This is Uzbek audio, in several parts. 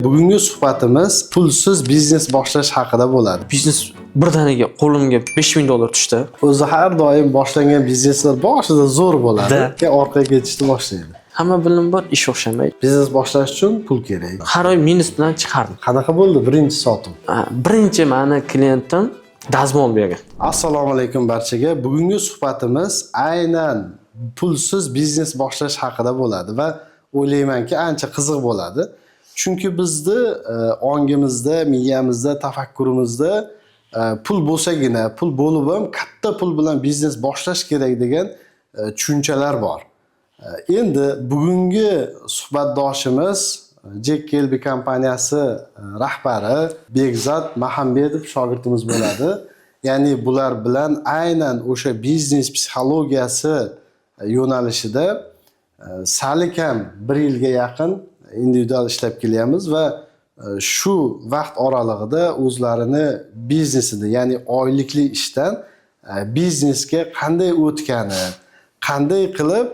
Bugungi suhbatimiz pulsiz biznes boshlash haqida bo'ladi. Biznes birdaniga qo'limga $5000 tushdi. O'zi har doim boshlangan bizneslar boshida zo'r bo'ladi, keyin orqaga ketishni boshlaydi. Hamma bilim bor, ish o'xshamaydi. Biznes boshlash uchun pul kerak. Har oy minus bilan chiqardim. Qanaqa bo'ldi birinchi sotuv? Birinchi meni klientim dazmol bergan. Assalomu alaykum barchaga. Bugungi suhbatimiz aynan pulsiz biznes boshlash haqida bo'ladi va o'ylaymanki ancha qiziq bo'ladi. Chunki bizni ongimizda, miyamizda, tafakkurimizda pul bo'lsagina, pul bo'lib ham katta pul bilan biznes boshlash kerak degan tushunchalar bor. Endi bugungi suhbatdoshimiz Jack Kelby kompaniyasi rahbari Bekzod Mahambetov shogirdimiz bo'ladi. Ya'ni bular bilan aynan o'sha biznes psixologiyasi yo'nalishida sal kam 1 yilga yaqin individual ishlab kelyapmiz va shu vaqt oralig'ida o'zlarini biznesida, ya'ni oylikli ishdan biznesga qanday o'tgani, qanday qilib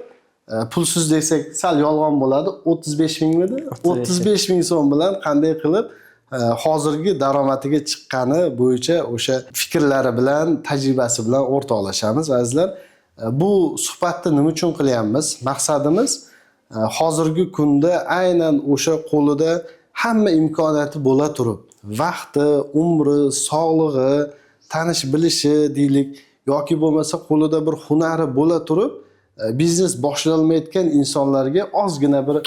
pulsiz desak sal yolg'on bo'ladi, 35 mingmidi? 35 ming so'm bilan qanday qilib hozirgi daromadiga chiqqani bo'yicha o'sha fikrlari bilan, tajribasi bilan o'rtoqlashamiz. Azizlar, bu suhbatni nima uchun qilyapmiz? Maqsadimiz hozirgi kunda aynan o'sha qo'lida hamma imkoniyati bo'la turib, vaqti, umri, sog'lig'i, tanish bilishi deylik yoki bo'lmasa qo'lida bir hunari bo'la turib, biznes boshlay olmayotgan insonlarga ozgina bir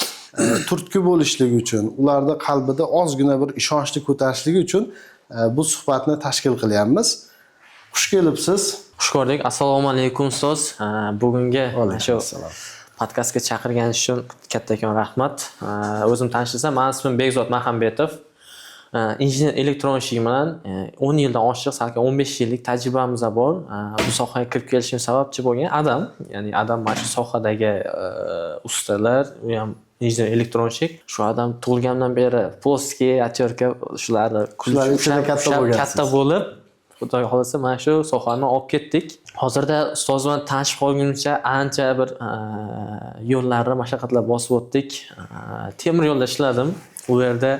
turtki bo'lishligi uchun, ularda qalbida ozgina bir ishonchni ko'tarishligi uchun bu suhbatni tashkil qilyapmiz. Xush kelibsiz. Xush ko'rdik. Assalomu alaykum ustoz. Bugungi shu podkastga chaqirganingiz uchun kattakon rahmat. O'zim tanishtirsam, men ismim Bekzod Mahambetov. Injener elektronik bilan 10 yildan oshiq, salkam 15 yillik tajribamiz bor. Bu sohaga kirib kelishim sababchi bo'lgan adam, ya'ni adam mana shu sohadagi ustalar, u ham injener elektronik. Shu adam tug'ilgandan beri ploskiy, aterka shularni katta bo'lib, Xudoga xolasa mana shu sohani olib ketdik. Hozirda ustoz bilan tanishib qolguncha ancha bir yo'llarni, mashaqqatlar bosib o'tdik. Temir yo'lda ishladim. U yerda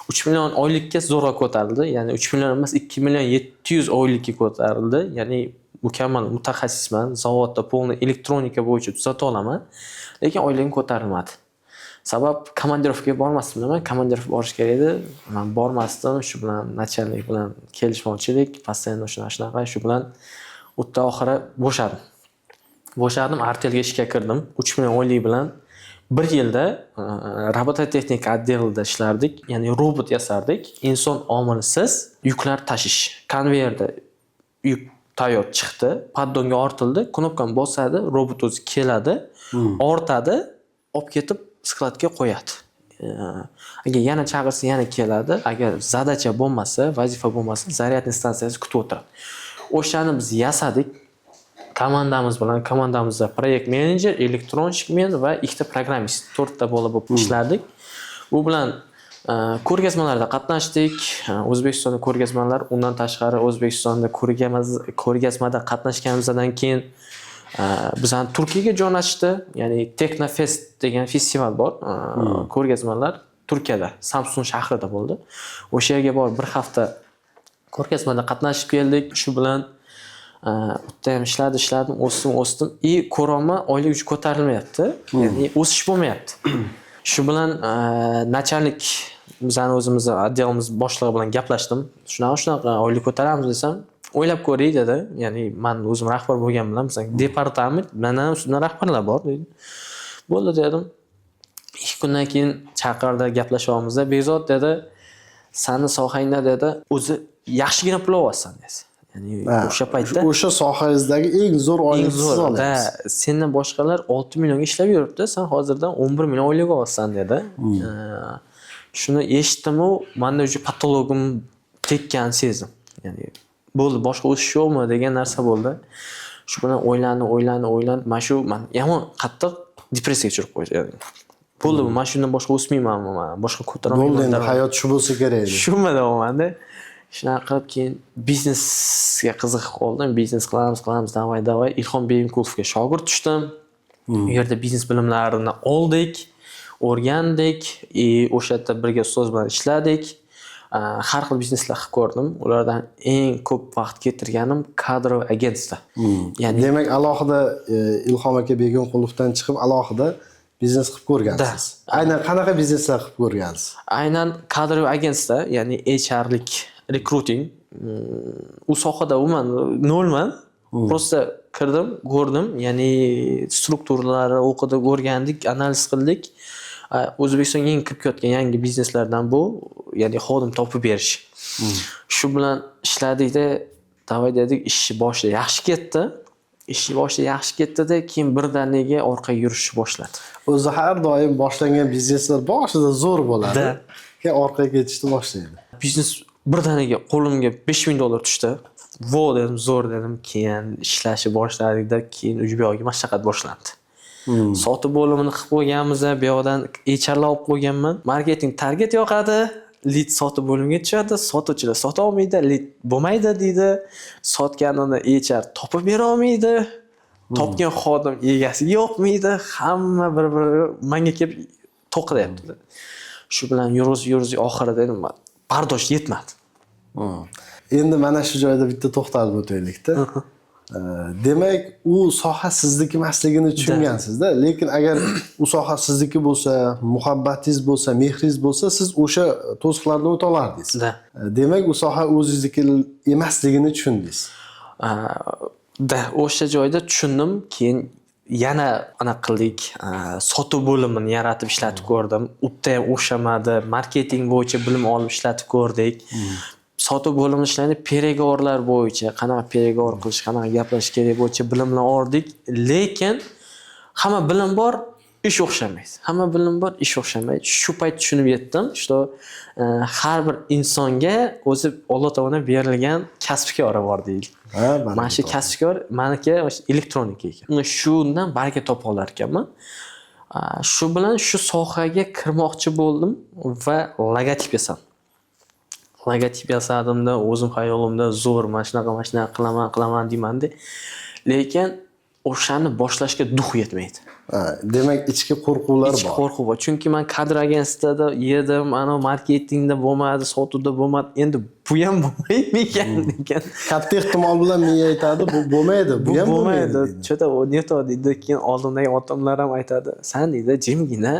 3 million oylikka zo'rg'a ko'tarildi. Ya'ni 3 million emas, 2 million 700 oylikka ko'tarildi. Ya'ni mukammal mutaxassisman. Zavodda polniy elektronika bo'yicha tuzata olaman. Lekin oyligim ko'tarilmadi. Sabab komandirovkaga bormasdim, nima? Komandirovga borish kerak edi. Men bormasdim. Shu bilan nachalnik bilan kelishmovchilik, постоянно shunaqa, shu bilan o'tda oxiri bo'shadim, artelga ishga kirdim. 3 million oylik bilan 1 yilda robototexnika otdelida ishlardik. Ya'ni robot yasardik. Inson omilsiz yuklar tashish. Konveyerda yuk tayyor chiqdi, paddonga ortildi, knopkani bosadi, robot o'zi keladi, ortadi, olib ketib skladga qo'yadi. Agar yana chaqirsa yana keladi. Agar zadacha bo'lmasa, vazifa bo'lmasa, zaryadniy stansiyasi kutib o'tiradi. O'shani biz yasadik. Komandamizda proyekt menejer, elektronik men va ikkita programmist, 4 ta bola bo'lib ishlardik. Bu bilan ko'rgazmalarda qatnashdik. O'zbekistonda ko'rgazmalar, undan tashqari O'zbekistonda ko'rgazmada qatnashganimizdan keyin bizani Turkiyaga jo'natishdi. Ya'ni Technofest degan festival bor. Ko'rgazmalar Turkiyada, Samsun shahrida bo'ldi. O'sha yerga borib bir hafta ko'rgazmada qatnashib keldik. Shu bilan bitta ham ishladim, o'sdim. Ko'rolma oylik ko'tarilmayapti. Ya'ni o'sish bo'lmayapti. Shu bilan nachalnik bizani o'zimizni otdelimiz boshlig'i bilan gaplashdim. Shunaqa oylik ko'taramiz desam, o'ylab ko'ring dedi. Ya'ni men o'zim rahbar bo'lgan bilan bizning departament, mana ustidan rahbarlar bor dedi. Bo'ldi dedim. 2 kundan keyin chaqirdi, gaplashyapmizda. Bekzod dedi, "Seni sohangda dedi, o'zi yaxshigina pul olyapsan" dedi. Ya'ni o'sha paytda o'sha sohangizdagi eng zo'r oylikni siz olyapsiz. Sendan boshqalar 6 millionga ishlab yuribdi, sen hozirdan 11 million oylik olyapsan dedi. Shuni eshitdim-u, menda o'sha patologim tekkan sezdim. Ya'ni bo'ldi, boshqa o'sish yo'qmi degan narsa bo'ldi. Shu bilan o'ylanib, mana shu men yomon qattiq depressiyaga tushirib qo'ydi. Bo'ldi, mana shundan boshqa o'smaymanmi, men boshqa ko'tarolmayman. Bo'ldi, endi hayot shu bo'lsa kerak edi. Shunmi deyapman-da. Shunaqa qilib keyin biznesga qiziqib qoldim. Biznes qilamiz, davay. Ilhom Beyimkulovga shogird tushdim. U yerda biznes bilimlarini oldik. o'rgandik, o'sha yerda birga ustoz bilan ishladik. Har xil bizneslar qilib ko'rdim. Ulardan eng ko'p vaqt ketirganim kadrov agentство. Ya'ni demak alohida Ilhom aka Begonqulovdan chiqib alohida biznes qilib ko'rgansiz. Aynan qanaqa bizneslar qilib ko'rgansiz? Aynan kadrov agentство, ya'ni HRlik, recruiting. U sohada umuman nolman. Prosta kirdim, ko'rdim, ya'ni strukturalari o'qidik, o'rgandik, analiz qildik. O'zbekistonga eng kirib ketgan yangi bizneslardan bu, ya'ni xodim topib berish. Shu bilan ishladikda, davay dedik, ishni boshida yaxshi ketdi. Ishni boshida yaxshi ketdi-da, keyin birdaniga orqaga yurishni boshladi. O'zi har doim boshlangan bizneslar boshida zo'r bo'ladi. Keyin orqaga ketishni boshlaydi. Biznes birdaniga qo'limga $5000 tushdi. Vo dedim, zo'r dedim. Keyin ishlashni boshladik-da, keyin uch buyoqqa mashaqqat boshlandi. Sotib bo'limini qilib qo'yganmiz, bu yoqdan HRlar olib qo'yganman. Marketing target yoqadi, lead sotib bo'limiga tushadi, sotuvchilar sota olmaydi, lead bo'lmaydi deydi. Sotganini HR topib bera olmaydi. Topgan xodim egasiga yoqmaydi. Hamma bir-biri menga kelib to'qiyapti. Shu bilan yuruz oxirida dedim, bardosh yetmadi. Endi mana shu joyda bitta to'xtalib o'taylik-da. Demak, u soha sizniki emasligini tushungansizda, lekin agar u soha sizniki bo'lsa, muhabbatingiz bo'lsa, mehringiz bo'lsa, siz o'sha to'siqlardan o'ta olardingiz. Demak, u soha o'zingizniki emasligini tushundingiz. O'sha joyda tushundim, keyin yana ana qildik, sotuv bo'limini yaratib ishlatib ko'rdim. Utta ham o'xshamadi, marketing bo'yicha bilim olib ishlatib ko'rdik. Sotuv bo'limini ishlaydi, переговорlar bo'yicha, qanaqa переговор qilish, qanaqa gaplashish kerak bo'yicha bilimlar oldik, lekin hamma bilim bor, ish o'xshamaydi. Hamma bilim bor, ish o'xshamaydi. Shu payt tushunib yetdim, что har bir insonga o'zi Alloh tomonidan berilgan kasb-kori bor deylik. Mana shu kasb-kor meniki elektronika ekan. Shundan baraka topa olar ekanman. Shu bilan shu sohaga kirmoqchi bo'ldim va logotip yasadim. Logotip yasadimda, o'zim xayolimda zo'r mana shunaqa qilaman deymanda, lekin o'shani boshlashga duh yetmaydi. Demak, ichki qo'rquvlar bor. Ichki qo'rquv bor. Chunki men kadr agentsiyada yedim, ana marketingda bo'lmadi, sotuvda bo'lmadi. Endi bu ham bo'lmaymi ekan degan. Katta ehtimol bilan menga aytadi, bu bo'lmaydi, bu ham bo'lmaydi. Chota o neto deydi, keyin oldindagi otamlar ham aytadi, "Sen deydi, jimgina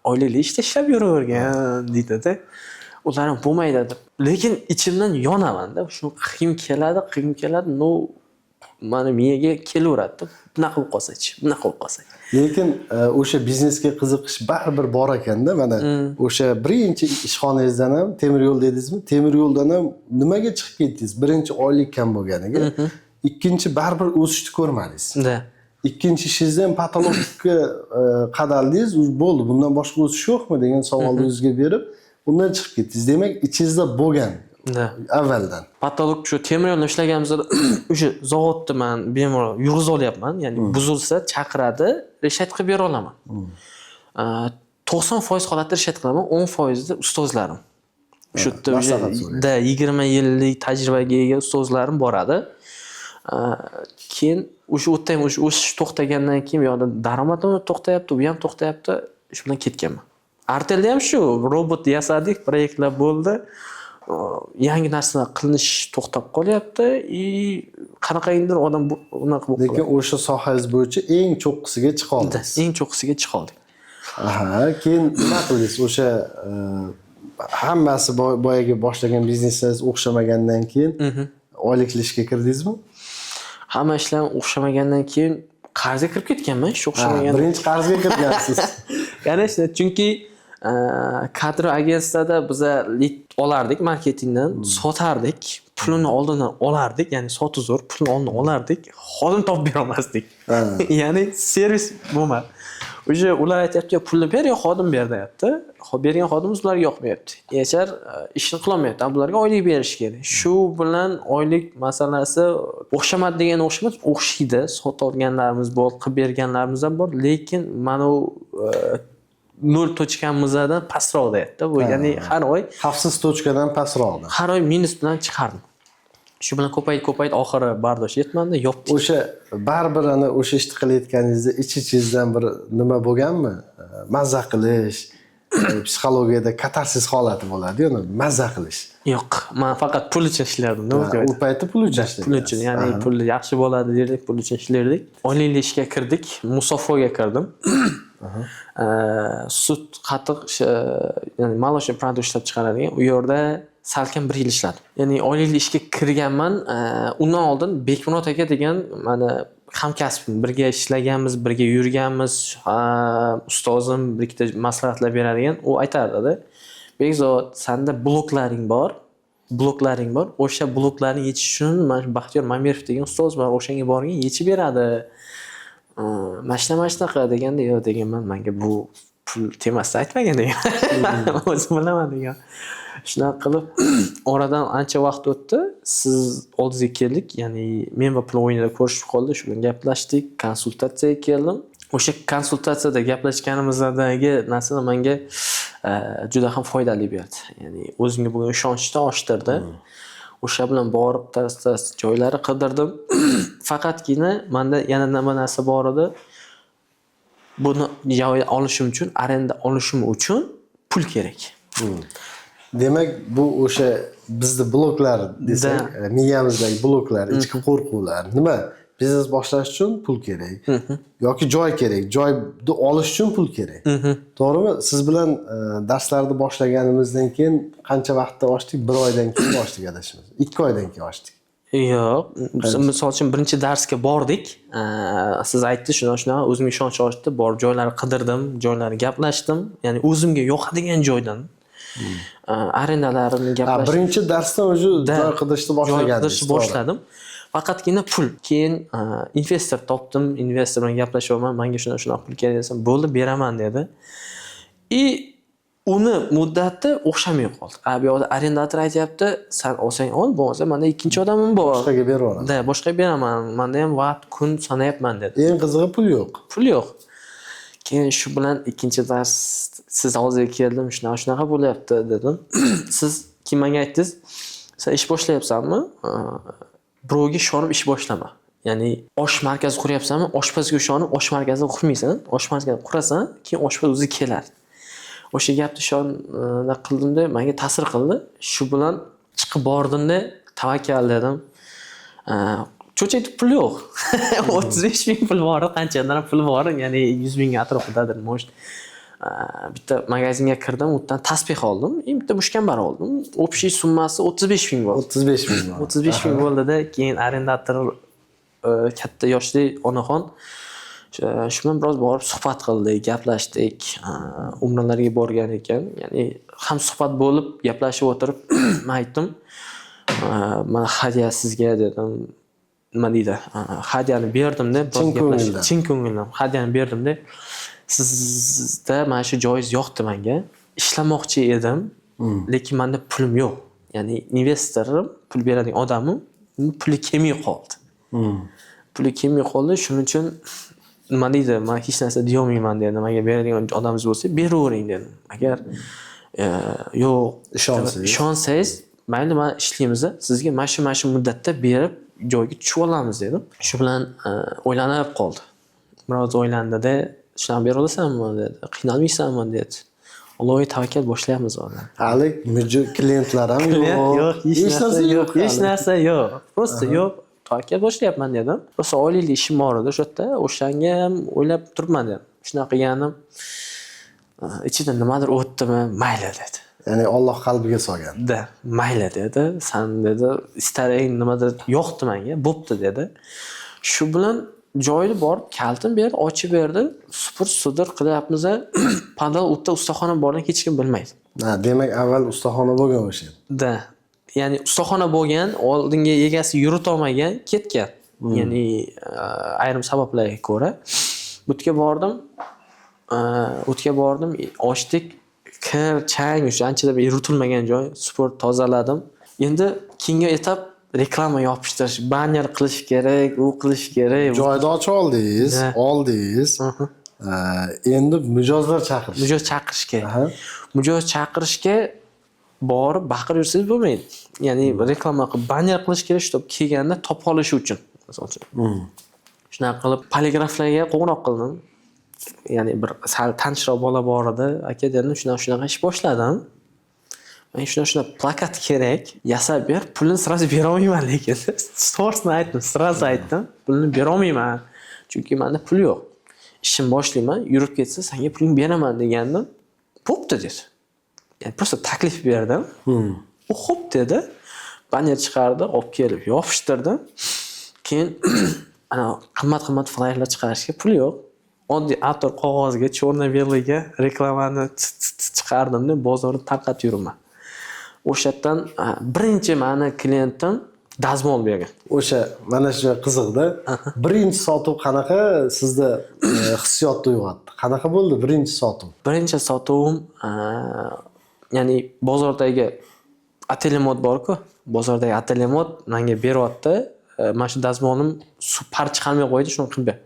oilayli ishda ishlab yuravergan" deydi-da. Ular ham bo'lmaydi deb. Lekin ichimdan yonaman-da. Shu qiyin keladi, no mana miyaga kelaveradi. Bunaqa bo'lib qolsa-chi. Lekin o'sha biznesga qiziqish baribir bor ekanda. Mana o'sha birinchi ishxonangizdan ham temir yo'l dedingizmi? Temir yo'ldan ham nimaga chiqib ketdingiz? Birinchi oylik kam bo'lganiga, ikkinchi baribir o'sishni ko'rmadingiz. Ikkinchi ishingizda ham patologga qadaldingiz, bo'ldi, bundan boshqa o'sish yo'qmi degan savolni o'zingizga berib, undan chiqib ketdingiz. Demak, ichingizda bo'lgan. Avvaldan. Patolog shu temir yo'lda ishlaganimizda o'sha zavodda men bemalol yurg'iz olyapman, ya'ni buzilsa chaqiradi, reshet qilib bera olaman. 90% holatda reshet qilaman, 10% da ustozlarim. Shu yerda 20 yillik tajribaga ega ustozlarim boradi. Keyin o'sha o'tdan o'sish to'xtagandan keyin bu yoqda daromadim to'xtayapti, bu ham to'xtayapti, shu bilan ketganman. Artelda ham shu robot yasadik, proyektlar bo'ldi. Yangi narsalar qilinish to'xtab qolyapti. Qanaqadir odam unaqa bo'lib qoladi. Lekin o'sha sohangiz bo'yicha eng cho'qqisiga chiqa oldingiz. Eng cho'qqisiga chiqa oldik. Keyin nima qildingiz? O'sha hammasi boyaga boshlagan biznesingiz o'xshamagandan keyin oylikli ishga kirdingizmi? Hamma ishlar o'xshamagandan keyin qarzga kirib ketganman, shu o'xshamagan. Birinchi qarzga kirgansiz. Конечно, chunki kadr agentsiyada biz lead olardik, marketingdan sotardik, pulini oldindan olardik, ya'ni sotuv zo'r, pulni oldindan olardik, xodim topib bera olmasdik. Ya'ni servis bo'lmadi. O'sha ular aytayapti, pulni ber yo xodim ber deyapti. Bergan xodimimiz ularga yoqmayapti. HR ishni qila olmayapti. Ularga oylik berish kerak. Shu bilan oylik masalasi o'xshamadi degan o'xshaydi. Sotolganlarimiz bor, qilib berganlarimiz ham bor, lekin mana u 0 tochkamizdan pastroq deyapti. Bu ya'ni har oy xavfsiz tochkadan pastroqda. Har oy minus bilan chiqardim. Shu bilan ko'payib oxiri bardosh yetmadi, yopdik. O'sha baribir o'sha ishni qilayotganingizda ich-ichingizdan bir nima bo'lganmi? Mazza qilish, psixologiyada katarsis holati bo'ladi, uni mazza qilish. Yo'q, men faqat pul uchun ishlardim. U paytda pul uchun ishlardim. Pul uchun, ya'ni pul yaxshi bo'ladi derdik, pul uchun ishlardik. Oylikli ishga kirdik, musofoga kirdim. Sut, qatiq, ya'ni молочный produkt ishlab chiqaradigan. U yerda salkam 1 yil ishladim. Ya'ni oylikli ishga kirganman. Undan oldin Bekmurod aka degan mana hamkasbim, birga ishlaganmiz, birga yurganmiz, ustozim bir ikkita maslahatlar beradigan. U aytardi: "Bekzod, senda bloklaring bor. O'sha bloklarni yechish uchun mana Baxtiyor Mamirov degan ustoz bor, o'shanga borgin, yechib beradi. Mashina deganda, yo'q deganman, menga bu pul temasida aytmagan degan. O'zim bilaman degan. Shunaqa qilib oradan ancha vaqt o'tdi. Siz oldingizga keldik, ya'ni men va pul o'yinida ko'rishib qoldi, shu bilan gaplashdik, konsultatsiyaga keldim. O'sha konsultatsiyada gaplashganimizdagi narsalar menga juda ham foydali berdi. Ya'ni o'zimga bo'lgan ishonchni oshtirdi. O'sha bilan borib tas joylari qidirdim. Faqatgina menda yana nima narsa bor edi. Buni joy olishim uchun, arenda olishim uchun pul kerak. Demak, bu o'sha bizning bloklar desak, miyamizdagi bloklar, ichki qo'rquvlar. Nima? Biznes boshlash uchun pul kerak yoki joy kerak. Joyni olish uchun pul kerak. To'g'rimi? Siz bilan darslarni boshlaganimizdan keyin qancha vaqtda ochdik? 1 oydan keyin ochdik adashimiz. 2 oydan keyin ochdik. Yo'q, misol uchun birinchi darsga bordik. Siz aytdi shuna o'zimga ishonch oshdi, borib joylarni qidirdim, joylarni gaplashdim. Ya'ni o'zimga yoqadigan joydan arendalarini gaplashdim. Birinchi darsdan o'zi joy qidirishni boshladim. Faqatgina pul. Keyin investor topdim, investor bilan gaplashyapman, menga shuna pul kerak desam, bo'ldi, beraman dedi. Uni muddati o'xshamay qoldi. Bu yoqda arendator aytayapti, sen olsang ol, bo'lmasa menda ikkinchi odamim bor. Boshqaga beraveraman. Boshqaga beraman. Menda ham vaqt, kun sanayapman dedi. Eng qizig'i pul yo'q. Pul yo'q. Keyin shu bilan ikkinchi dars siz oldingizga keldim, shunaqa bo'lyapti dedim. Siz kim menga aytdingiz? Sen ish boshlayapsanmi? Birovga ishonib ish boshlama. Ya'ni osh markazi quryapsanmi? Oshpazga ishonib osh markazini qurmaysan. Osh markazini qurasan, keyin oshpaz o'zi keladi. O'sha gapni shunday qildimda, menga ta'sir qildi. Shu bilan chiqib bordimda, tavakkal dedim. Cho'chaydi pul yo'q. 35 ming pul bor, qanchadan pul bor, ya'ni 100 ming atrofidadir. Bitta magazinga kirdim, u yerdan tasbih oldim, bitta mushkambar oldim. Общий summasi 35 ming bo'ldi. 35 ming. 35 ming bo'ldi-da, keyin arendator katta yoshli onaxon shu bilan biroz borib suhbat qildik, gaplashdik. Umralarga borgan ekan. Ya'ni ham suhbat bo'lib, gaplashib o'tirib men aytdim, "Men hadya sizga" dedim. Nima deydi? Hadyani berdim-da, chin ko'ngildan hadyani berdim-da. Sizda mana shu joyingiz yoqdi menga. Ishlamoqchi edim, lekin menda pulim yo'q. Ya'ni investorim, pul beradigan odamim, puli kelmay qoldi. Puli kelmay qoldi, shuning uchun nima deydi? Men hech narsa deya olmayman dedi. Menga beradigan odamingiz bo'lsa, beravering dedim. Agar yo'q, ishonsangiz, mayli, men ishlaymiz, sizga mana shu muddatda berib joyga tushib olamiz dedim. Shu bilan o'ylanib qoldi. Biroz o'ylandi-da, "Shunaqa bera olasanmi?" dedi. "Qiynalmaysanmi?" dedi. Allohga tavakkal boshlayapmiz hozir. Hali klientlar ham yo'q. Hech narsa yo'q. Prosta yo'q. Tavakkal boshlayapman dedim. Prosta oylikli ishim bor edi o'sha yerda. O'shanga ham o'ylab turibman dedim. Shunaqa qilganim ichidan nimadir o'tdimi? Mayli dedi. Ya'ni Alloh qalbiga solgan. Mayli dedi. Sen dedi, istaring nimadir yo'qdi menga, bo'pti dedi. Shu bilan joyni borib, kaltim berdi, ochib berdi. Sudir qilyapmiz. Padal o'tda ustaxona bordan hech kim bilmaydi. Demak, avval ustaxona bo'lgan o'sha. Ya'ni ustaxona bo'lgan, oldinga egasi yurita olmagan, ketgan. Ya'ni ayrim sabablarga ko'ra. Bu yerga bordim, ochdik. Kir, chang, o'sha anchada yuritilmagan joy, sport tozaladim. Endi keyingi etap reklama yopishtirish, banner qilish kerak, u qilish kerak. Joyda ochib oldingiz. Endi mijozlar chaqirish kerak. Mijoz chaqirishga borib baqirib yursangiz bo'lmaydi. Ya'ni reklama qilib, banner qilish kerak, shu kelganda topa olish uchun, masalan. Shunaqa qilib poligraflarga qo'ng'iroq qildim. ya'ni bir sal tanishroq bola bor edi. Aka dedim, shunaqa ish boshladim. Men shuna plakat kerak, yasab ber, pulni sразу bera olmayman lekin. To'g'risini aytdim, sразу aytdim. Pulni bera olmayman. Chunki menda pul yo'q. Ishim boshlayman, yurib ketsa senga pulingni beraman degandim. Bo'pti dedi. Yani просто taklif berdim. U xo'p dedi. Banner chiqardi, olib kelib yopishtirdim. Keyin ana qimmat flyerlar chiqarishga pul yo'q. Oddiy ator qog'ozga, черно-белыйga reklamani chiqardimda bozorda tarqatib yuraman. O'sha yerdan birinchi meni klientim dazmol bergan. O'sha mana shu qiziqda. Birinchi sotuv qanaqa sizda hissiyotni uyg'otdi? Qanaqa bo'ldi birinchi sotuv? Birinchi sotuvim ya'ni bozordagi atelemod bor-ku, bozordagi atelemod menga beryapti. Mana shu dazmolim suv par chiqarmay qo'ydi, shuni qilib ber.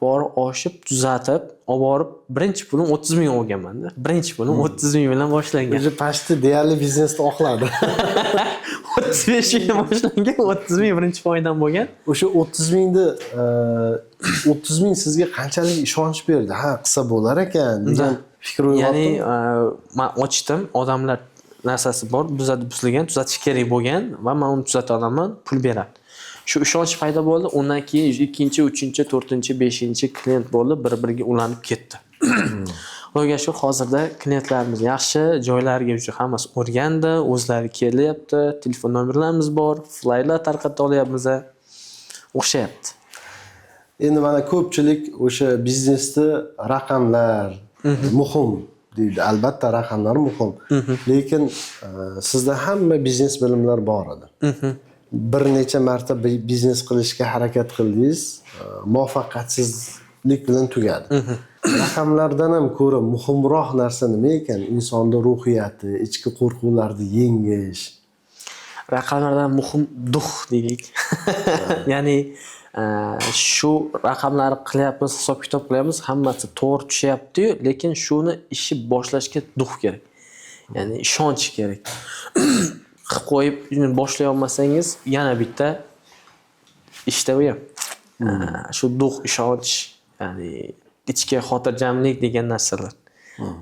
Borib oshib, tuzatib, olib borib birinchi pulim 30 ming olganman-da. Birinchi pulim 30 ming bilan boshlangan. O'zi pashti deyarli biznesni oqladi. 35 ming boshlangan, 30 ming birinchi foydam bo'lgan. O'sha 30 mingni 30 ming sizga qanchalik ishonch berdi? Ha, qilsa bo'lar ekan degan fikr uyg'otdi. Ya'ni men ochdim, odamlar narsasi bor, buzilgan, tuzatish kerak bo'lgan va men uni tuzata olaman, pul beradi. Shu ishonch paydo bo'ldi. Undan keyin 2-chi, 3-chi, 4-chi, 5-chi klient bo'ldi, bir-biriga ulanib ketdi. Xudoga shu hozirda klientlarimiz yaxshi, joylariga uchun hammasi o'rgandi, o'zlari kelyapti, telefon nomerlarimiz bor, flyerlar tarqata olyapmiz. O'xshayapti. Endi mana ko'pchilik o'sha biznesda raqamlar muhim deydi. Albatta raqamlar muhim. Lekin sizda hamma biznes bilimlar bor edi. Bir necha marta biznes qilishga harakat qildingiz, muvaffaqiyatsizlik bilan tugadi. Raqamlardan ham ko'ra muhimroq narsa nima ekan? Insonning ruhiyati, ichki qo'rquvlarni yengish. Raqamlardan muhim duh deylik. Ya'ni shu raqamlarni qilyapmiz, hisob-kitob qilyapmiz, hammasi to'g'ri tushyapti-yu, lekin shuni ishi boshlashga duh kerak. Ya'ni ishonch kerak. Qilib qo'yib boshlay olmasangiz, yana bitta ishda u ham. Shu duh, ishonch, ya'ni ichki xotirjamlik degan narsalar.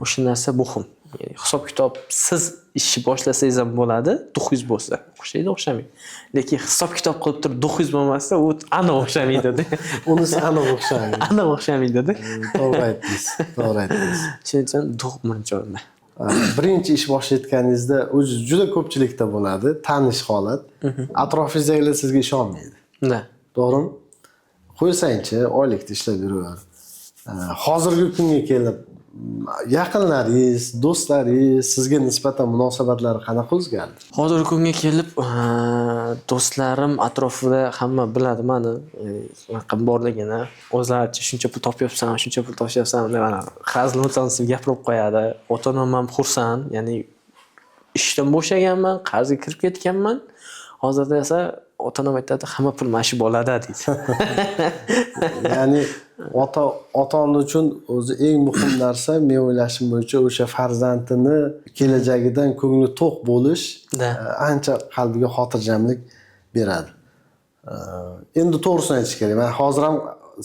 O'sha narsa muhim. Ya'ni hisob-kitob siz ishni boshlasangiz ham bo'ladi, duxingiz bo'lsa. O'xshaydi, o'xshamaydi. Lekin hisob-kitob qilib turib duxingiz bo'lmasa, u aniq o'xshamaydi-da. Unisi aniq o'xshamaydi. Aniq o'xshamaydi-da. To'g'ri aytdingiz. To'g'ri aytdingiz. Shuning uchun duh birinchi o'rinda. Birinchi ish boshlayotganingizda o'zi juda ko'pchilikda bo'ladi, tanish holat. Atrofingizdagilar sizga ishonmaydi. Da. To'g'rimi? Qo'ysangchi, oylikda ishlab yuraver. Hozirgi kunga kelib yaqinlaringiz, do'stlaringiz sizga nisbatan munosabatlari qanaqa o'zgardi? Hozirgi kunga kelib do'stlarim atrofida hamma biladi meni, qanaqa borligini. O'zlaricha shuncha pul topyapsan, shuncha pul topyapsan deb mana hazil o'tsansiz gapirib qo'yadi. Ota-onam ham xursand, ya'ni ishdan bo'shaganman, qarzga kirib ketganman. Hozirda esa ota-onam aytadi, hamma pul mana shu bo'ladi deydi. Ya'ni ota-ona uchun o'zi eng muhim narsa, men o'ylashim bo'yicha o'sha farzandini kelajagidan ko'ngli to'q bo'lish ancha qalbiga xotirjamlik beradi. Endi to'g'risini aytish kerak. Men hozir ham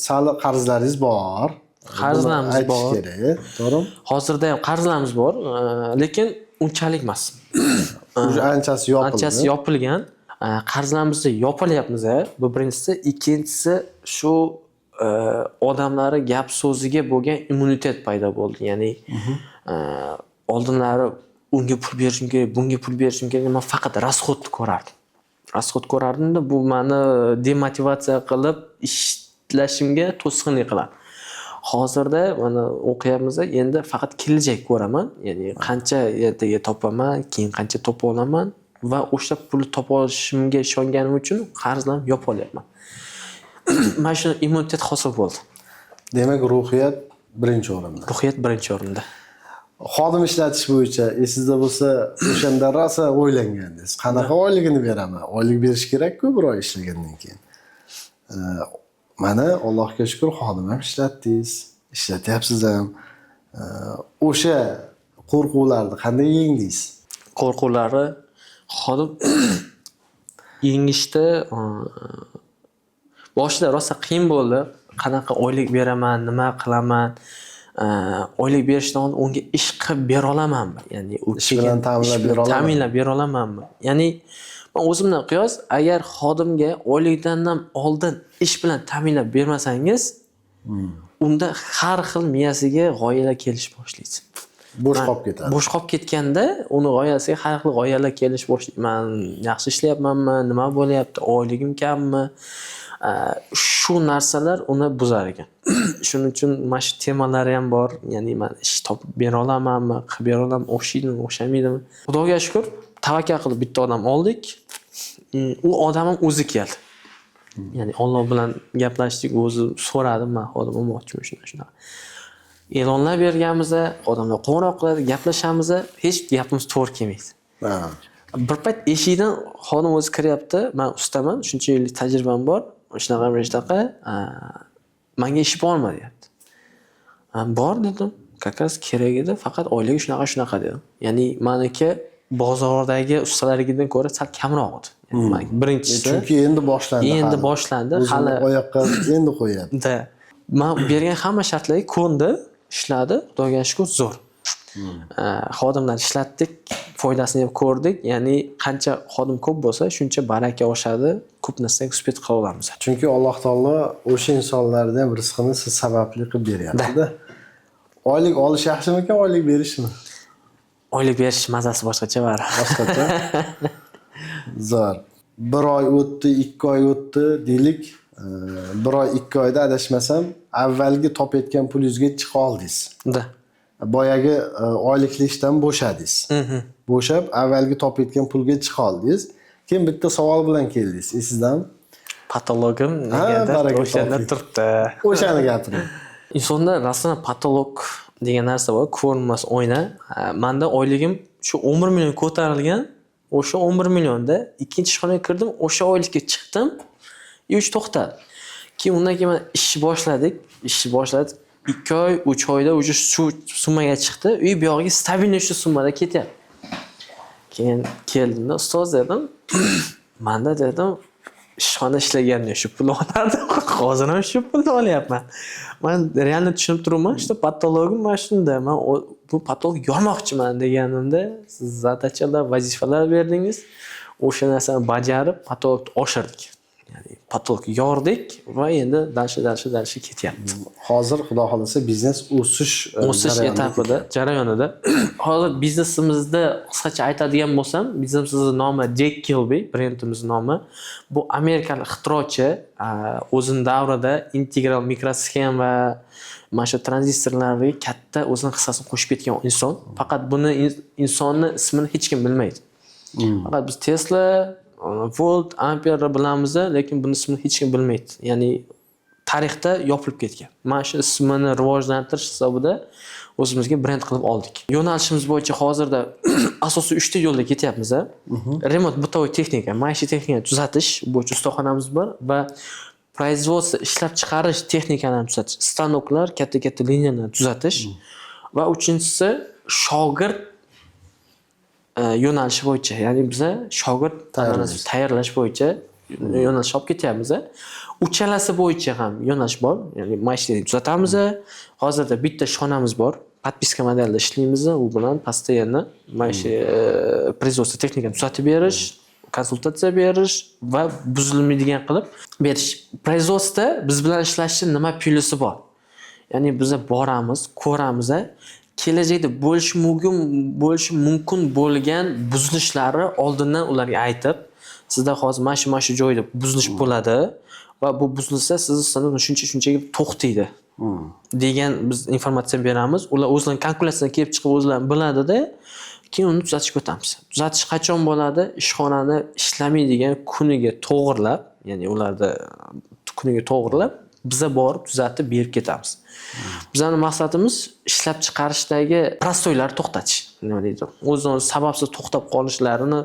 sal qarzlaringiz bor. Qarzlarimiz bor. Kerak, to'g'rimi? Hozirda ham qarzlarimiz bor, lekin unchalik emas. Anchasi yopilgan. Anchasi yopilgan. Qarzlarimizni yopilyapmiz. Bu birinchisi, ikkinchisi shu odamlari gap so'ziga bo'lgan immunitet paydo bo'ldi. Ya'ni oldinlari unga pul berishim kerak, bunga pul berishim kerak, men faqat rasxodni ko'rardim. Rasxod ko'rardim-da, bu meni demotivatsiya qilib ishlashimga to'sqinlik qiladi. Hozirda mana o'qiyapmiz, endi faqat kelajak ko'raman. Ya'ni qancha ertaga topaman, keyin qancha topa olaman va o'sha pulni topa olishimga ishonganim uchun qarzlarni yopib olyapman. Mana shu immunitet hosil bo'ldi. Demak, ruhiyat birinchi o'rinda. Ruhiyat birinchi o'rinda. Xodim ishlatish bo'yicha esingizda bo'lsa, o'shanda rosa o'ylangandingiz. Qanaqa oyligini beraman? Oylik berish kerak-ku bir oy ishlagandan keyin. Mana Allohga shukr, xodim ham ishlatdingiz, ishlatyapsiz ham. O'sha qo'rquvlarni qanday yengdingiz? Qo'rquvlari xodim yengishda boshida rosa qiyin bo'ldi. qanaqa oylik beraman, nima qilaman, oylik berishdan oldin unga ish qilib bera olamanmi? Ya'ni u Ish bilan ta'minlab bera olamanmi? ta'minlab bera olamanmi? Ya'ni men o'zimdan qiyos, agar xodimga oylikdan ham oldin ish bilan ta'minlab bermasangiz, unda har xil miyasiga g'oyalar kelish boshlaydi. Bo'sh qolib ketadi. Bo'sh qolib ketganda, uni g'oyasiga har xil g'oyalar kelish boshlaydi. Men yaxshi ishlayapmanmi, nima bo'lyapti, oyligim kammi? Shu narsalar uni buzar ekan. Shuning uchun mana shu temalari ham bor. Ya'ni men ish topib bera olamanmi, qilib bera olamanmi, o'xshaydimi, o'xshamaydimi? Xudoga shukr, tavakkal qilib bitta odam oldik. U odam ham o'zi keldi. Ya'ni Alloh bilan gaplashdik, o'zi so'radi, men xodim olmoqchiman shunaqa. E'lonlar berganimizda odamlar qo'ng'iroq qiladi, gaplashamiz, hech gapimiz to'g'ri kelmaydi. Bir payt eshikdan xodim o'zi kiryapti, men ustaman, shuncha yillik tajribam bor, shunaqa, menga ish bormi deyapti. Bor dedim, как раз kerak edi, faqat oyligi shunaqa dedim. Ya'ni meniki bozordagi ustalarnikidan ko'ra sal kamroq edi. Ya'ni birinchisi chunki endi boshlandi. Hali oyoqqa endi qo'yapti. Men bergan hamma shartlarga ko'ndi, ishladi, xudoga shukr zo'r. Xodimlar ishlatdik, foydasini ham ko'rdik. Ya'ni qancha xodim ko'p bo'lsa, shuncha baraka oshadi, ko'p narsaga uspet qila olamiz. Chunki Alloh taolo o'sha insonlarning ham rizqini siz sababli qilib beryapti-da. Oylik olish yaxshimikan, oylik berishmi? Oylik berish mazasi boshqacha bor. Boshqacha. Zo'r. 1 oy o'tdi, 2 oy o'tdi, deylik. 1 oy, 2 oyda adashmasam, avvalgi topayotgan pulingizga chiqa oldingiz. Boyagi oylikli ishdan bo'shadingiz. Bo'shab, avvalgi topayotgan pulga chiqa oldingiz. Keyin bitta savol bilan keldingiz, esizdami? Patologim negadir o'shanda turibdi. O'shani gapiring. Insonda rasman patolog degan narsa bor, ko'rinmas oyna. Menda oyligim shu 11 million ko'tarilgan. O'sha 11 millionda ikkinchi ishxonaga kirdim, o'sha oylikka chiqdim. Ish to'xtadi. Keyin undan keyin ishni boshladik. 2 oy, 3 oyda o'sha shu summaga chiqdi. Uy bu yog'iga stabilniy shu summada ketyapti. Keyin keldim, ustoz dedim. Menda dedim, ishxona ishlaganimda shu pul olardim. Hozir ham shu pulni olyapman. Men realni tushunib turibman, işte patologim mana shunda. Men bu patolog yormoqchiman deganimda, siz zadachalar, vazifalar berdingiz. O'sha narsani bajarib, patologni oshirdik. Ya'ni patolog yordik va endi dalshi ketyapti. Hozir xudo xolasa biznes o'sish etapida, jarayonida. Hozir biznesimizda qisqacha aytadigan bo'lsam, biznesimizning nomi Jack Kilby, brendimizning nomi. Bu amerikalik ixtirochi, o'zining davrida integral mikrosxem va mana shu tranzistorlarga katta o'zining hissasini qo'shib ketgan inson. Faqat buni insonning ismini hech kim bilmaydi. Faqat biz Tesla, volt, amperni bilamiz, lekin buni ismini hech kim bilmaydi. Ya'ni tarixda yopilib ketgan. Mana shu ismini rivojlantirish hisobida o'zimizga brend qilib oldik. Yo'nalishimiz bo'yicha hozirda asosiy 3 ta yo'lda ketyapmiz. Remont bытовой texnika, maishiy texnikani tuzatish bo'yicha ustaxonamiz bor va производство ishlab chiqarish texnikalarini tuzatish, stanoklar, katta liniyalarni tuzatish va uchinchisi shogird yo'nalishi bo'yicha, ya'ni biz shogird tayyorlash bo'yicha yo'nalish olib ketyapmiz. Uchalasi bo'yicha ham yo'nalish bor, ya'ni mashinani tuzatamiz. Hozirda bitta ishxonamiz bor, подписка modelida ishlaymiz, u bilan постоянно mana shu производство texnikani tuzatib berish, konsultatsiya berish va buzilmaydigan qilib berish. Производство biz bilan ishlashning nima plyusi bor? Ya'ni biz boramiz, ko'ramiz, kelajakda bo'lishi mumkin bo'lgan buzilishlari oldindan ularga aytib, sizda hozir mana shu joyda buzilish bo'ladi va bu buzilsa sizni standart shunchaga to'xtaydi degan biz informatsiya beramiz. Ular o'zlarining kalkulyatsiyasidan kelib chiqib o'zlari biladi-da, keyin uni tuzatishga o'tamiz. Tuzatish qachon bo'ladi? Ishxonani ishlamaydigan kuniga to'g'rilab, ya'ni ularda kuniga to'g'rilab biza borib tuzatib berib ketamiz. Bizning maqsadimiz ishlab chiqarishdagi prostoylarni to'xtatish. Nima deydi? O'zini sababsiz to'xtab qolishlarini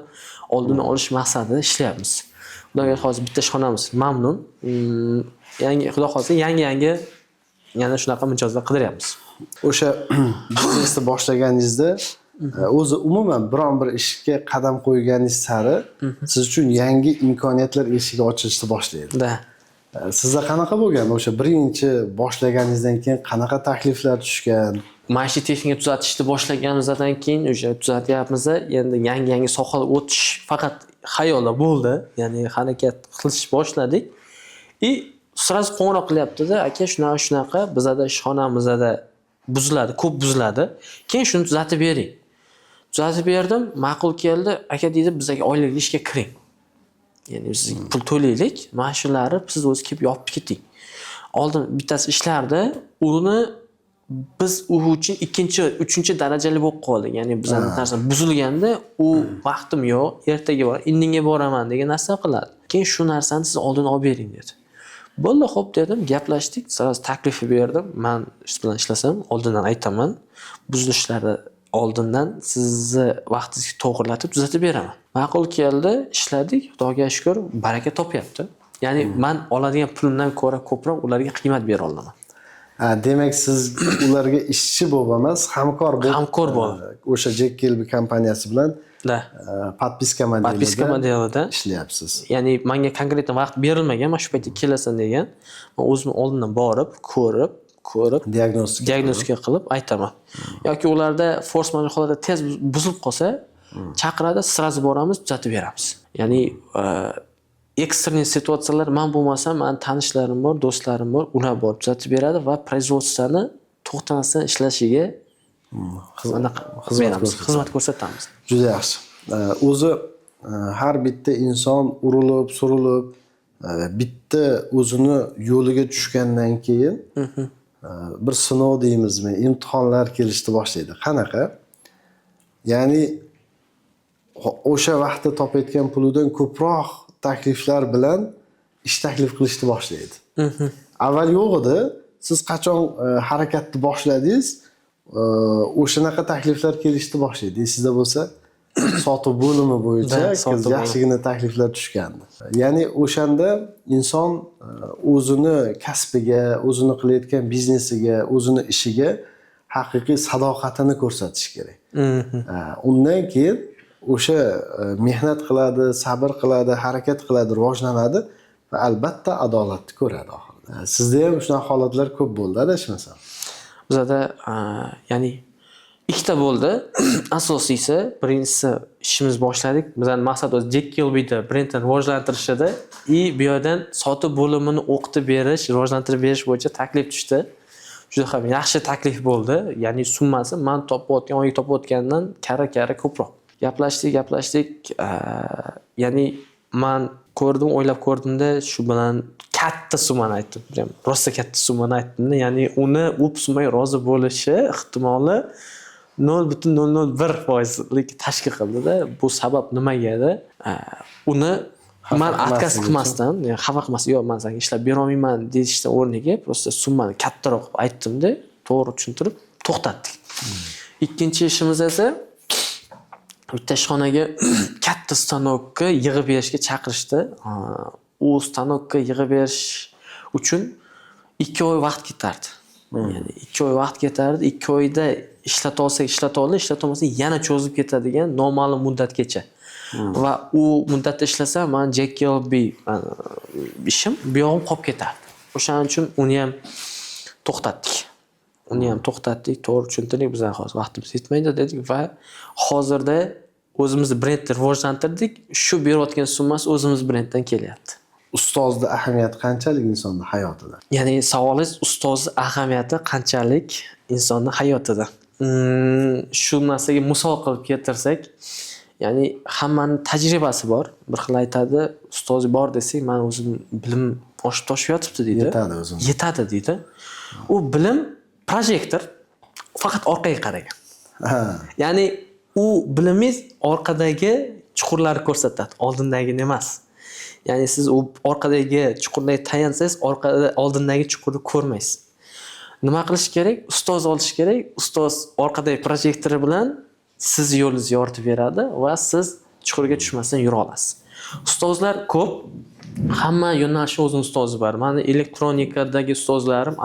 oldini olish maqsadida ishlayapmiz. Xudoga hozir bitta ishxonamiz mamnun. Yangi xudo xolsa yangi yana shunaqa mijozlar qidiryapmiz. O'sha biznesni boshlaganingizda o'zi umuman biron bir ishga qadam qo'yganingiz sari siz uchun yangi imkoniyatlar eshigi ochilishni boshlaydi. Sizda qanaqa bo'lgan? O'sha birinchi boshlaganingizdan keyin qanaqa takliflar tushgan? Mana shu texnika tuzatishni boshlaganimizdan keyin o'sha tuzatyapmiz. Endi yangi sohaga o'tish faqat xayolda bo'ldi. Ya'ni harakat qilish boshladik. Sraz qo'ng'iroq qilyapti-da, aka shunaqa bizada ishxonamizda buziladi, ko'p buziladi. Keyin shuni tuzatib bering. Tuzatib berdim, ma'qul keldi. Aka deydi, bizga oylik ishga kiring. Ya'ni siz pul to'laylik, mana shulari siz o'zingiz kelib yopib keting. Oldin bittasi ishlardi, uni biz u uchun ikkinchi, uchinchi darajali bo'lib qoldik. Ya'ni bizning narsa buzilganda, u vaqtim yo'q, ertaga indinga boraman degan narsa qiladi. Keyin shu narsani siz oldin olib bering dedi. Bo'ldi, xo'p dedim, gaplashdik, siz taklif berdim. Men siz bilan ishlasam, oldindan aytaman. Buzilishlarni oldindan sizni vaqtingizga to'g'rilatib tuzatib beraman. Ma'qul keldi, ishladik, Xudoga shukr, baraka topyapti. Ya'ni men oladigan pulimdan ko'ra ko'proq ularga qiymat bera olaman. Demak siz ularga ishchi bo'lib emas, hamkor bo'lib. O'sha Jack Kelby kompaniyasi bilan подписка modelida ishlayapsiz. Ya'ni menga konkretno vaqt berilmagan, men shu paytda kelasan degan. Men o'zim oldindan borib, ko'rib diagnostika qilib aytaman. Yoki ularda force majeure holatda tez buzilib qolsa, chaqiradi, sraz boramiz, tuzatib beramiz. Ya'ni ekstrem situatsiyalar men bo'lmasam, men tanishlarim bor, do'stlarim bor, ular borib tuzatib beradi va производствоni to'xtamasdan ishlashiga xizmat ko'rsatamiz. Juda yaxshi. O'zi har bitta inson urilib, surilib, bitta o'zini yo'liga tushgandan keyin bir sinov deymizmi, imtihonlar kelishni boshlaydi. Qanaqa? Ya'ni o'sha vaqtda topayotgan pulidan ko'proq takliflar bilan ish taklif qilishni boshlaydi. Avval yo'q edi, siz qachon harakatni boshladingiz, o'shanaqa takliflar kelishni boshlaydi. Sizda bo'lsa, sotuv bo'limi bo'yicha yaxshigina takliflar tushgandi. Ya'ni o'shanda inson o'zini kasbiga, o'zini qilayotgan biznesiga, o'zini ishiga haqiqiy sadoqatini ko'rsatish kerak. Undan keyin o'sha mehnat qiladi, sabr qiladi, harakat qiladi, rivojlanadi va albatta adolatni ko'radi oxirida. Sizda ham shunaqa holatlar ko'p bo'ldi, adashmasam. Bizda ya'ni ikkita bo'ldi. Asosiysi, birinchisi ishimiz boshladik. Bizning maqsad o'zi Jack Kelby'da brendni rivojlantirish edi. Bu yerdan sotuv bo'limini o'qitib berish, rivojlantirib berish bo'yicha taklif tushdi. Juda ham yaxshi taklif bo'ldi. Ya'ni summasi men topayotgan, oylik topayotgandan kara ko'proq. Gaplashdik. Ya'ni men o'ylab ko'rdimda, shu bilan katta summani aytdim. Rosa katta summani aytdim. Ya'ni uni u summaga rozi bo'lishi ehtimoli 0.001% tashkil qildi-da. Bu sabab nimaga edi? Uni men отказ qilmasdan, ya'ni xafa qilmasdan, yo'q, men senga ishlab bera olmayman deyishdan o'rniga prosta summani kattaroq qilib aytdim-da, to'g'ri tushuntirib to'xtatdik. Ikkinchi ishimiz esa bitta ishxonaga katta stanokka yig'ib berishga chaqirishdi. U stanokka yig'ib berish uchun 2 oy vaqt ketardi. Ya'ni 2 oy vaqt ketardi. 2 oyda ishlata olsak ishlatoldi, ishlatamasa yana cho'zib ketadigan noma'lum muddatgacha. Va u muddatda ishlasam, men Jack Kelby ishim bu yog'im qolib ketardi. O'shaning uchun uni ham to'xtatdik. To'g'ri tushuntirdik, bizlar hozir vaqtimiz yetmaydi dedik va hozirda o'zimizni brendni rivojlantirdik. Shu berayotgan summasi o'zimiz brenddan kelyapti. Ustozning ahamiyati qanchalik insonning hayotida? Ya'ni savolingiz ustozning ahamiyati qanchalik insonning hayotida? Shu narsaga misol qilib keltirsak, ya'ni hammaning tajribasi bor. Bir xil aytadi, ustozi bor desak, men o'zim bilim oshib toshib yotibdi deydi. Yetadi deydi. U bilim projektor faqat orqaga qaragan. Ya'ni u bilimingiz orqadagi chuqurlarni ko'rsatadi, oldindagini emas. Ya'ni siz u orqadagi chuqurlarga tayansangiz, oldindagi chuqurni ko'rmaysiz. Nima qilish kerak? Ustoz olish kerak. Ustoz orqadagi projektori bilan siz yo'lingizni yoritib beradi va siz chuqurga tushmasdan yura olasiz. Ustozlar ko'p. Hamma yo'nalishning o'z ustozi bor. Meni elektronikadagi ustozlarim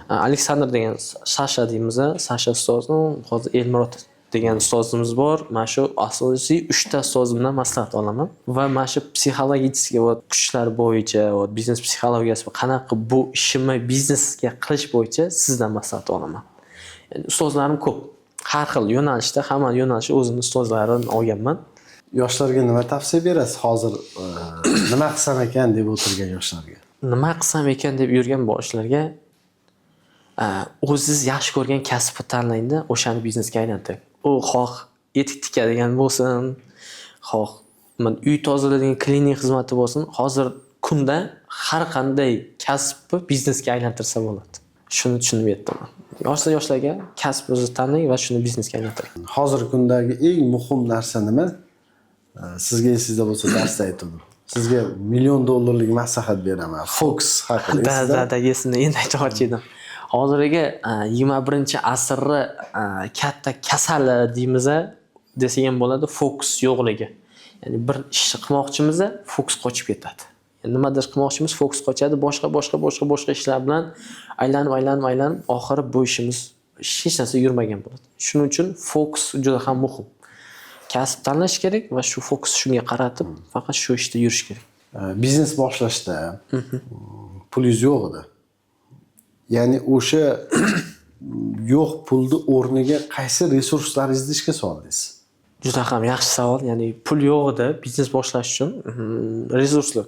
Aleksandr degan Sasha deymiz, Sasha ustozim hozir Elmurod degan ustozimiz bor. Mana shu asosiy 3 ta ustozimdan maslahat olaman va mana shu psixologik va kuchlar bo'yicha va biznes psixologiyasi qanaqa bu ishimni biznesga qilish bo'yicha sizdan maslahat olaman. Yani ustozlarim ko'p. Har xil yo'nalishda, hamma yo'nalishda o'zimning ustozlarimni olganman. Yoshlarga nima tavsiya berasiz hozir nima qilsam ekan deb o'tirgan yoshlarga? Nima qilsam ekan deb yurgan yoshlarga o'zingiz yaxshi ko'rgan kasbni tanlayda, o'shani biznesga aylantiring. U xoh etik tikadigan bo'lsin, xoh uy tozalaydigan klinik xizmati bo'lsin, hozir kunda har qanday kasbni biznesga aylantirsa bo'ladi. Shuni tushunib yetdim. Yoshlarga kasb o'zingiz tanlang va shuni biznesga aylantiring. Hozirgi kundagi eng muhim narsa nima? Sizga esingizda bo'lsa darsda aytdim. Sizga $1 million maslahat beraman. Fox haqida. Da, esimda endi aytmoqchi edim. Hozirgi 21-asrni katta kasali deymiz desak ham bo'ladi, fokus yo'qligi. Ya'ni bir ishni qilmoqchimiz, fokus qochib ketadi. Yani nimadir qilmoqchimiz, fokus qochadi, boshqa ishlar bilan aylanib, oxiri bu ishimiz hech narsa yurmagan bo'ladi. Shuning uchun fokus juda ham muhim. Kasb tanlash kerak va shu fokus shunga qaratib, faqat shu ishda yurish kerak. Biznes boshlashda pulingiz yo'q edi. Ya'ni o'sha yo'q pulni o'rniga qaysi resurslaringizni ishga soldingiz? Juda ham yaxshi savol. Ya'ni pul yo'q edi biznes boshlash uchun resurslar.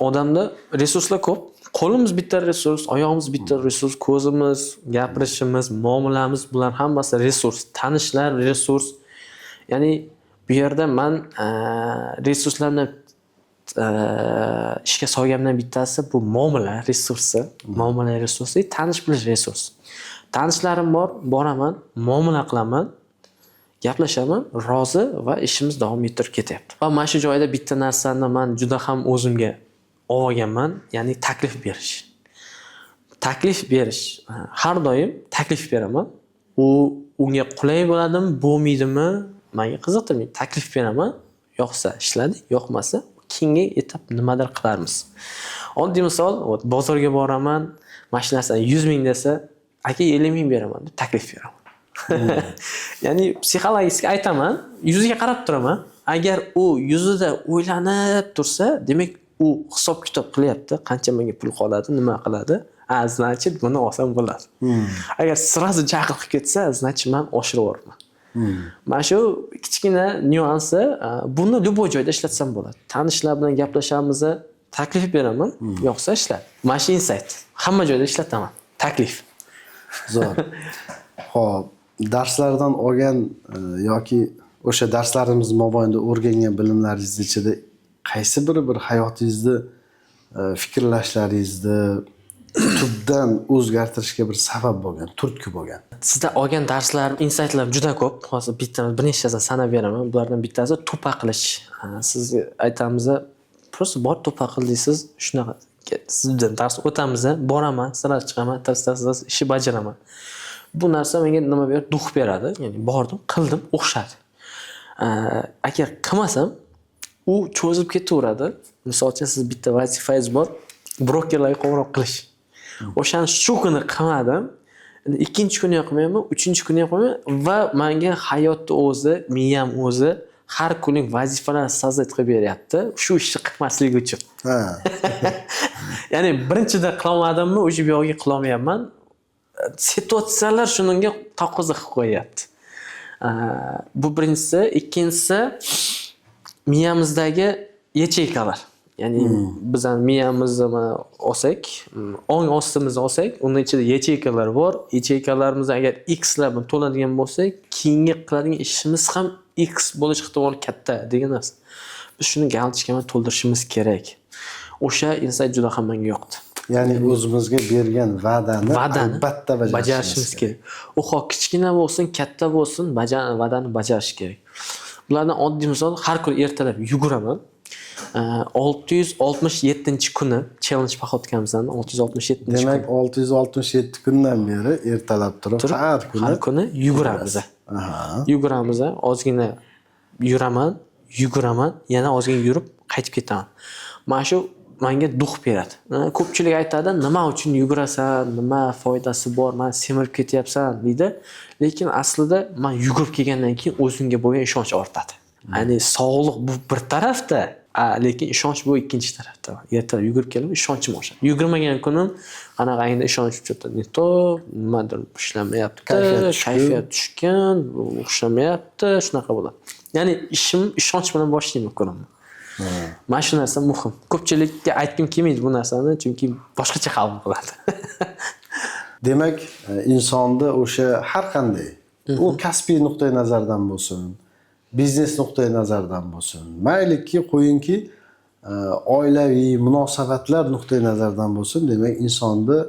Odamda resurslar ko'p. Qo'limiz bitta resurs, oyog'imiz bitta resurs, ko'zimiz, gapirishimiz, muomalamiz bular hammasi resurs, tanishlar resurs. Ya'ni bu yerda men resurslarni ishga solgandan bittasi bu muomala resursi, tanish bilish resurs. Tanishlarim bor, boraman, muomala qilaman, gaplashaman, rozi va ishimiz davom ettirib ketyapti. Va mana shu joyda bitta narsani men juda ham o'zimga olganman, ya'ni taklif berish. Taklif berish. Har doim taklif beraman. Unga qulay bo'ladimi, bo'lmaydimi? Menga qiziqtirmaydi. Taklif beraman. Yoqsa ishladi, yoqmasa keyingi etap nimadir qilarmiz. Oddiy misol, bozorga boraman, mashinasini 100 ming desa, aka 50 ming beraman deb taklif beraman. Ya'ni psixologik aytaman, yuziga qarab turaman. Agar u yuzida o'ylanib tursa, demak u hisob-kitob qilyapti, qancha menga pul qoladi, nima qiladi. Значит, buni olsam bo'ladi. Agar sirazi jahl qilib ketsa, значит, men oshirib yuborman. Mana shu kichkina nyuansi buni любой joyda ishlatsam bo'ladi. Tanishlar bilan gaplashamiz, taklif beraman, yo'qsa ishlat. Mana shu insight hamma joyda ishlataman. Taklif. Zo'r. Xo'p, darslardan olgan yoki o'sha darslarimiz mobaynida o'rgangan bilimlaringiz ichida qaysi biri bir hayotingizni fikrlashlaringizni tubdan o'zgartirishga bir sabab bo'lgan, turtki bo'lgan? Sizda olgan darslar, insightlar juda ko'p. Hozir bir nechtasini sanab beraman. Bulardan bittasi to'pa qilish. Sizga aytamiz, просто bor to'pa qil deysiz, shunaqa sizdan dars o'tamiz, boraman, sira chiqaman, tez ishni bajaraman. Bu narsa menga nima beradi? Duh beradi. Ya'ni bordim, qildim, o'xshadi. Agar qilmasam, u cho'zib ketaveradi. Misol uchun siz bitta vazifangiz bor, brokerlarga qo'ng'iroq qilish. O'shani shu kuni qilmadim. Ikkinchi kuni yoqmayman, uchinchi kuni yoqmayman va menga hayotda o'zi, miyam o'zi har kunlik vazifalar sazat qilib beryapti. Shu ishni qilmaslik uchun. Ya'ni birinchida qilolmadimmi, o'sha bu yoqqa qila olmayapman. Situatsiyalar shunga taqozo qilib qo'yapti. Bu birinchisi, ikkinchisi miyamizdagi yacheykalar. Ya'ni bizning miyamizni olsak, ong ostimizni olsak, uning ichida yacheykalar bor. Yacheykalarimiz agar X lar bilan to'ladigan bo'lsa, keyingi qiladigan ishimiz ham X bo'lish ehtimoli katta degan narsa. Biz shuni galchkaga to'ldirishimiz kerak. O'sha insight juda ham menga yoqdi. Ya'ni o'zimizga bergan va'dani albatta bajarishimiz kerak. U xoh kichkina bo'lsin, katta bo'lsin, va'dani bajarish kerak. Bulardan oddiy misol, har kuni ertalab yuguraman. 667-kuni challenge paxotkamizdan 667 kun. Demak, 667 kundan beri ertalab turib har kuni yuguramiz. Yuguramiz, ozgina yuraman, yana ozgina yurib qaytib ketaman. Mana shu menga duh beradi. Ko'pchilik aytadi, nima uchun yugurasan, nima foydasi bor, men semirib ketyapsan deydi. Lekin aslida men yugurib kelgandan keyin o'zimga bo'lgan ishonch ortadi. Ya'ni sog'liq bu bir tarafda, lekin ishonch bu ikkinchi tarafda. Erta yugurib kelib ishonchim oshadi. Yugurmagan kunim qanaqangi ishonch uchun nimadir ishlamayapti, kayfiyat tushgan, o'xshamayapti, shunaqa bo'ladi. Ya'ni ishonch bilan boshlayman kunimni. Mana shu narsa muhim. Ko'pchilikka aytgim kelmaydi bu narsani, chunki boshqacha qabul qiladi. Demak, insonda o'sha har qanday, u kasbiy nuqtai nazardan bo'lsin, biznes nuqtai nazardan bo'lsin, mayliki qo'yingki, oilaviy munosabatlar nuqtai nazardan bo'lsin, demak insonni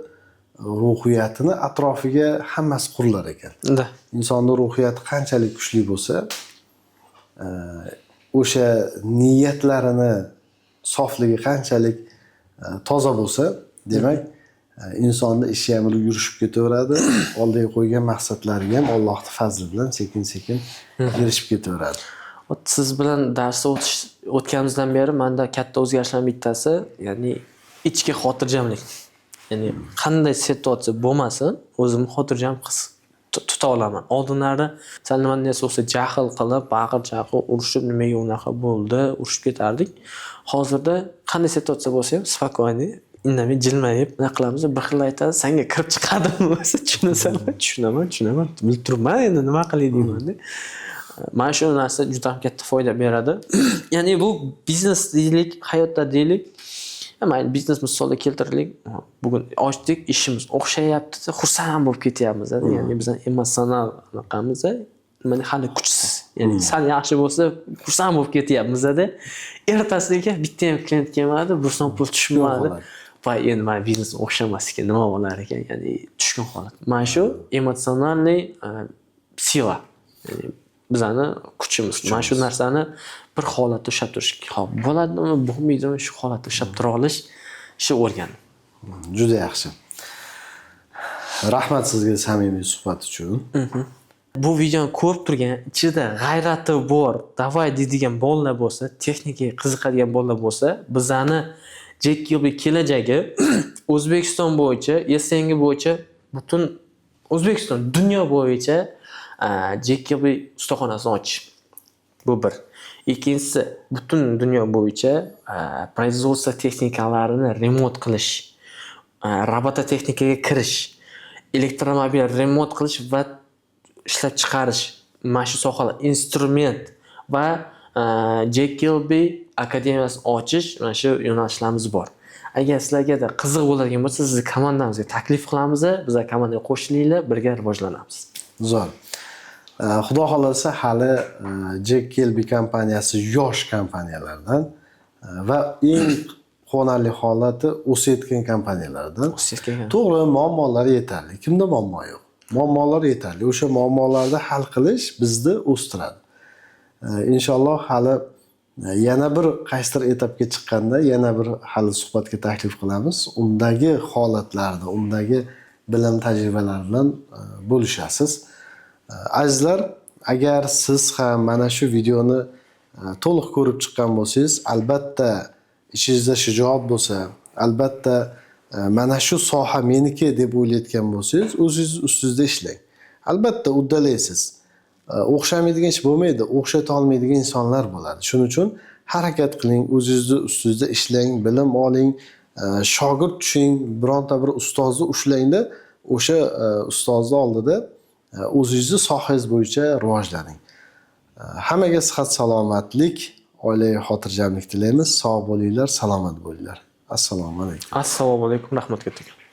ruhiyatini atrofiga hammasi qurilar ekan. Insonni ruhiyati qanchalik kuchli bo'lsa, o'sha niyatlarini sofligi qanchalik toza bo'lsa, demak insonni ishi ham yurishib ketaveradi. Oldiga qo'ygan maqsadlariga ham Allohning fazli bilan sekin-sekin erishib ketaveradi. Siz bilan darsda o'tganimizdan beri menda katta o'zgarishlarning bittasi, ya'ni ichki xotirjamlik. Ya'ni qanday situatsiya bo'lmasin, o'zimni xotirjam tuta olaman. Oldinlari sal nima narsa bo'lsa jahl qilib, baqir-chaqir urushib, nimaga unaqa bo'ldi, urushib ketardik. Hozirda qanday situatsiya bo'lsa ham spokойный, indamay jilmayib, nima qilamiz? Bir xil aytadi, senga kirib chiqadimi bo'lsa, tushunaman, bilib turibman, endi nima qilay deyman-da. Mana shu narsa juda ham katta foyda beradi. Ya'ni bu biznes deylik, hayotda deylik, mayli biznes misolida keltiraylik. Bugun ochdik, ishimiz o'xshayapti, xursand bo'lib ketyapmiz. Ya'ni bizning emotsional anaqamiz mana hali kuchsiz. Ya'ni sal yaxshi bo'lsa, xursand bo'lib ketyapmiz-da. Ertasiga bitta ham klient kelmadi, bir so'm pul tushmadi. Va endi mana biznes o'xshamas ekan, nima bo'lar ekan? Ya'ni tushgan holat. Mana shu emotsionalniy sila. Ya'ni bizning kuchimiz. Mana shu narsani bir holatda ushlab turish bo'ladimi, bo'lmaydimi, shu holatda ushlab tura olish o'rgandim. Juda yaxshi. Rahmat sizga samimiy suhbat uchun. Bu videoni ko'rib turgan, ichida g'ayrati bor, davay deydigan bolalar bo'lsa, texnikaga qiziqadigan bolalar bo'lsa, bizani Jack-Kilby kelajagi O'zbekiston bo'yicha, SNG bo'yicha, butun O'zbekiston, dunyo bo'yicha Jack-Kilby ustaxonasini ochish. Bu bir. Ikkinchisi, butun dunyo bo'yicha производство texnikalarini remont qilish, robototexnikaga kirish, elektromobil remont qilish va ishlab chiqarish, mana shu sohalar, instrument va Jack-Kilby akademiyasini ochish, mana shu yo'nalishlarimiz bor. Agar sizlarga qiziq bo'ladigan bo'lsa, sizni komandamizga taklif qilamiz, bizlar komandaga qo'shilinglar, birga rivojlanamiz. Zo'r. Xudo xolasa hali Jack-Kilby kompaniyasi yosh kompaniyalardan va eng quvonarli holati o'sayotgan kompaniyalardan. To'g'ri, muammolari yetarli. Kimda muammo yo'q? Muammolar yetarli. O'sha muammolarni hal qilish bizni o'stiradi. Inshaalloh hali yana bir qaysidir etapga chiqqanda yana bir hali suhbatga taklif qilamiz. Undagi holatlarni, undagi bilim tajribalar bilan bo'lishasiz. Azizlar, agar siz ham mana shu videoni to'liq ko'rib chiqqan bo'lsangiz, albatta ishingizda shijoat bo'lsa, albatta mana shu soha meniki deb o'ylayotgan bo'lsangiz, o'zingiz ustingizda ishlang. Albatta uddalaysiz. O'xshamaydigan ish bo'lmaydi, o'xshata olmaydigan insonlar bo'ladi. Shuning uchun harakat qiling, o'zingizni ustingizda ishlang, bilim oling, shogird tushing, bironta bir ustozni ushlangda, o'sha ustozni oldida o'zingizni sohangiz bo'yicha rivojlaning. Hammaga sihat salomatlik, oilaga xotirjamlik tilaymiz. Sog' bo'linglar, salomat bo'linglar. Assalomu alaykum. Assalomu alaykum, rahmat katta.